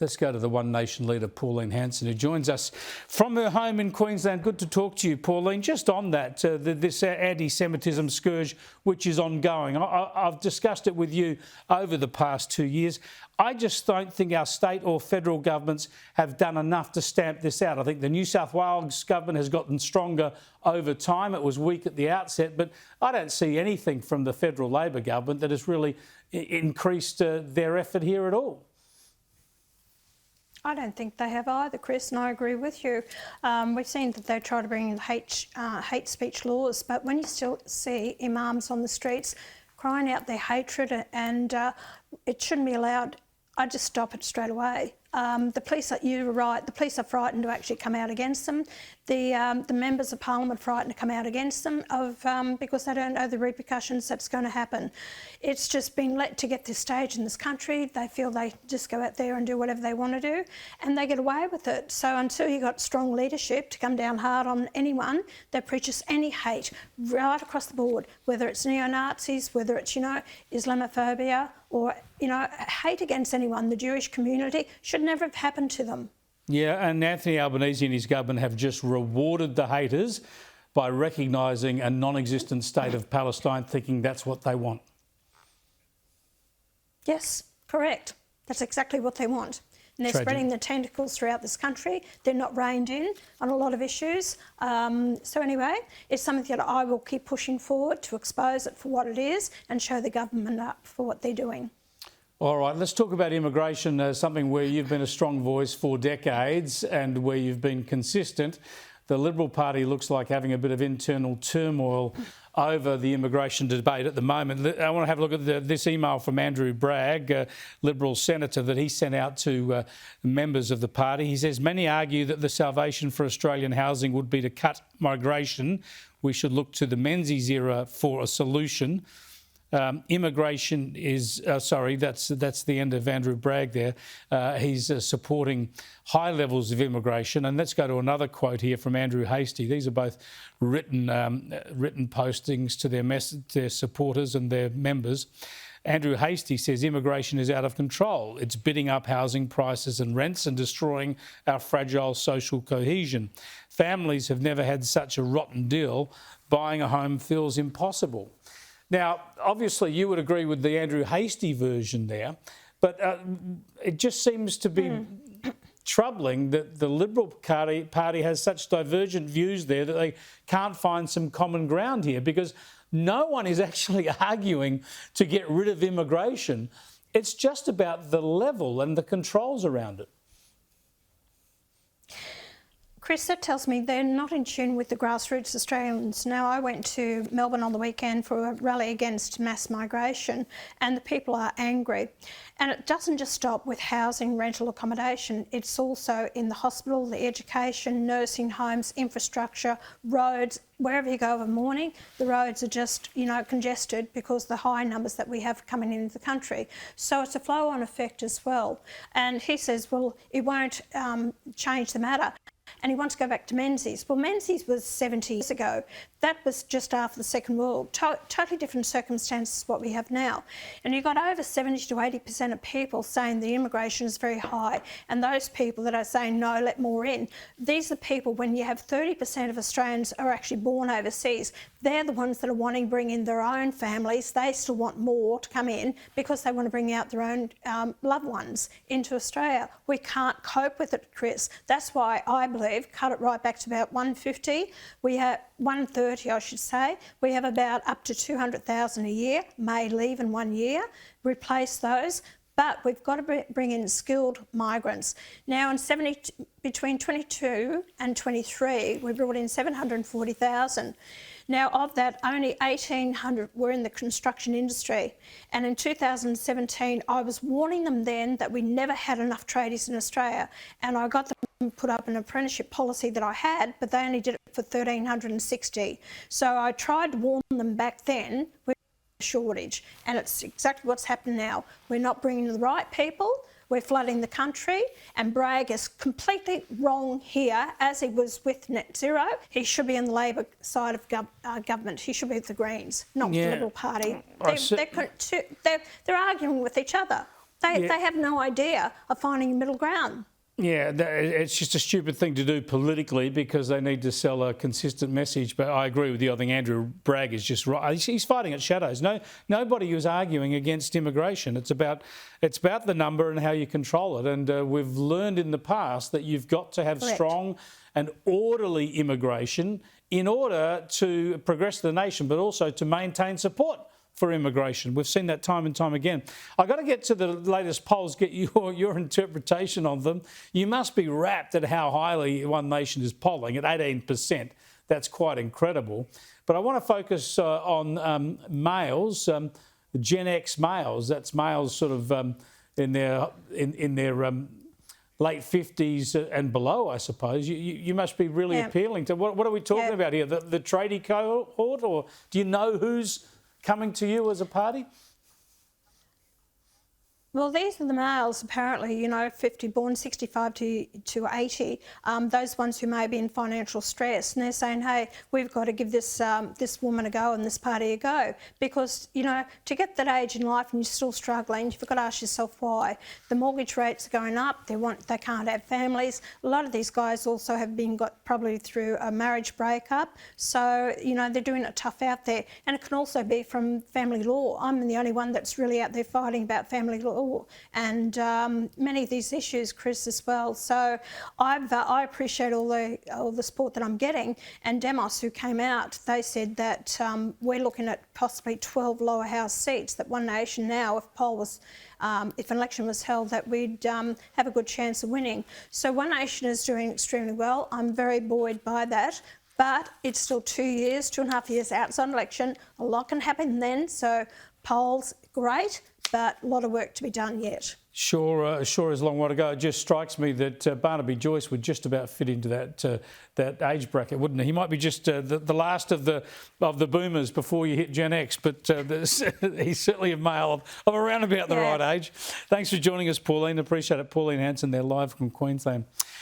Let's go to the One Nation leader, Pauline Hanson, who joins us from her home in Queensland. Good to talk to you, Pauline. Just on that, this anti-Semitism scourge, which is ongoing. I've discussed it with you over the past 2 years. I just don't think our state or federal governments have done enough to stamp this out. I think the New South Wales government has gotten stronger over time. It was weak at the outset, but I don't see anything from the federal Labor government that has really increased their effort here at all. I don't think they have either, Chris, and I agree with you. We've seen that they try to bring in hate speech laws, but when you still see Imams on the streets crying out their hatred and it shouldn't be allowed, I just stop it straight away. The police, you were right, the police are frightened to actually come out against them. The members of Parliament are frightened to come out against them because they don't know the repercussions that's going to happen. It's just been let to get this stage in this country. They feel they just go out there and do whatever they want to do and they get away with it. So until you've got strong leadership to come down hard on anyone that preaches any hate right across the board, whether it's neo-Nazis, whether it's, Islamophobia or, hate against anyone, the Jewish community, should never have happened to them. Yeah, and Anthony Albanese and his government have just rewarded the haters by recognising a non-existent state of Palestine, thinking that's what they want. Yes, correct. That's exactly what they want. And they're spreading the tentacles throughout this country. They're not reined in on a lot of issues. So anyway, it's something that I will keep pushing forward to expose it for what it is and show the government up for what they're doing. All right, let's talk about immigration, something where you've been a strong voice for decades and where you've been consistent. The Liberal Party looks like having a bit of internal turmoil over the immigration debate at the moment. I want to have a look at this email from Andrew Bragg, Liberal senator, that he sent out to members of the party. He says, many argue that the salvation for Australian housing would be to cut migration. We should look to the Menzies era for a solution. Immigration is, that's the end of Andrew Bragg there. He's supporting high levels of immigration. And let's go to another quote here from Andrew Hastie. These are both written postings to their supporters and their members. Andrew Hastie says immigration is out of control. It's bidding up housing prices and rents and destroying our fragile social cohesion. Families have never had such a rotten deal. Buying a home feels impossible. Now, obviously, you would agree with the Andrew Hastie version there, but it just seems to be troubling that the Liberal Party has such divergent views there that they can't find some common ground here, because no one is actually arguing to get rid of immigration. It's just about the level and the controls around it. Chris, that tells me they're not in tune with the grassroots Australians. Now, I went to Melbourne on the weekend for a rally against mass migration, and the people are angry. And it doesn't just stop with housing, rental accommodation. It's also in the hospital, the education, nursing homes, infrastructure, roads. Wherever you go of a morning, the roads are just, congested because of the high numbers that we have coming into the country. So it's a flow-on effect as well. And he says, well, it won't change the matter. And he wants to go back to Menzies. Well, Menzies was 70 years ago. That was just after the Second World. Totally different circumstances to what we have now. And you've got over 70 to 80% of people saying the immigration is very high. And those people that are saying, no, let more in. These are people, when you have 30% of Australians are actually born overseas, they're the ones that are wanting to bring in their own families. They still want more to come in because they want to bring out their own loved ones into Australia. We can't cope with it, Chris. That's why I believe cut it right back to about 150. We have 130, I should say. We have about up to 200,000 a year may leave in 1 year. Replace those. But we've got to bring in skilled migrants. Now, between 22 and 23, we brought in 740,000. Now, of that, only 1,800 were in the construction industry. And in 2017, I was warning them then that we never had enough tradies in Australia. And I got them to put up an apprenticeship policy that I had, but they only did it for 1,360. So I tried to warn them back then with a shortage. And it's exactly what's happened now. We're not bringing the right people. We're flooding the country, and Bragg is completely wrong here, as he was with net zero. He should be on the Labor side of government. He should be with the Greens, not with the Liberal Party. They're arguing with each other. They have no idea of finding a middle ground. Yeah, it's just a stupid thing to do politically because they need to sell a consistent message. But I agree with you. I think Andrew Bragg is just right. He's fighting at shadows. Nobody was arguing against immigration. It's about the number and how you control it. And we've learned in the past that you've got to have strong and orderly immigration in order to progress the nation, but also to maintain support for immigration. We've seen that time and time again. I've got to get to the latest polls, get your interpretation of them. You must be rapt at how highly One Nation is polling at 18%. That's quite incredible. But I want to focus on males, Gen X males. That's males sort of in their late 50s and below, I suppose. You must be really appealing to. What are we talking about here? The tradie cohort, or do you know who's coming to you as a party? Well, these are the males, apparently, you know, 50, born 65 to 80, those ones who may be in financial stress. And they're saying, hey, we've got to give this this woman a go and this party a go. Because, you know, to get that age in life and you're still struggling, you've got to ask yourself why. The mortgage rates are going up, they can't have families. A lot of these guys also have got probably through a marriage breakup. So, you know, they're doing it tough out there. And it can also be from family law. I'm the only one that's really out there fighting about family law. And many of these issues, Chris, as well. So I appreciate all the support that I'm getting. And Demos, who came out, they said that we're looking at possibly 12 lower house seats. That One Nation now, if an election was held, that we'd have a good chance of winning. So One Nation is doing extremely well. I'm very buoyed by that. But it's still 2.5 years outside an election. A lot can happen then. So polls, great, but a lot of work to be done yet. Sure is a long way to go. It just strikes me that Barnaby Joyce would just about fit into that age bracket, wouldn't he? He might be just the last of the boomers before you hit Gen X, but he's certainly a male of around about the right age. Thanks for joining us, Pauline. Appreciate it. Pauline Hanson there, live from Queensland.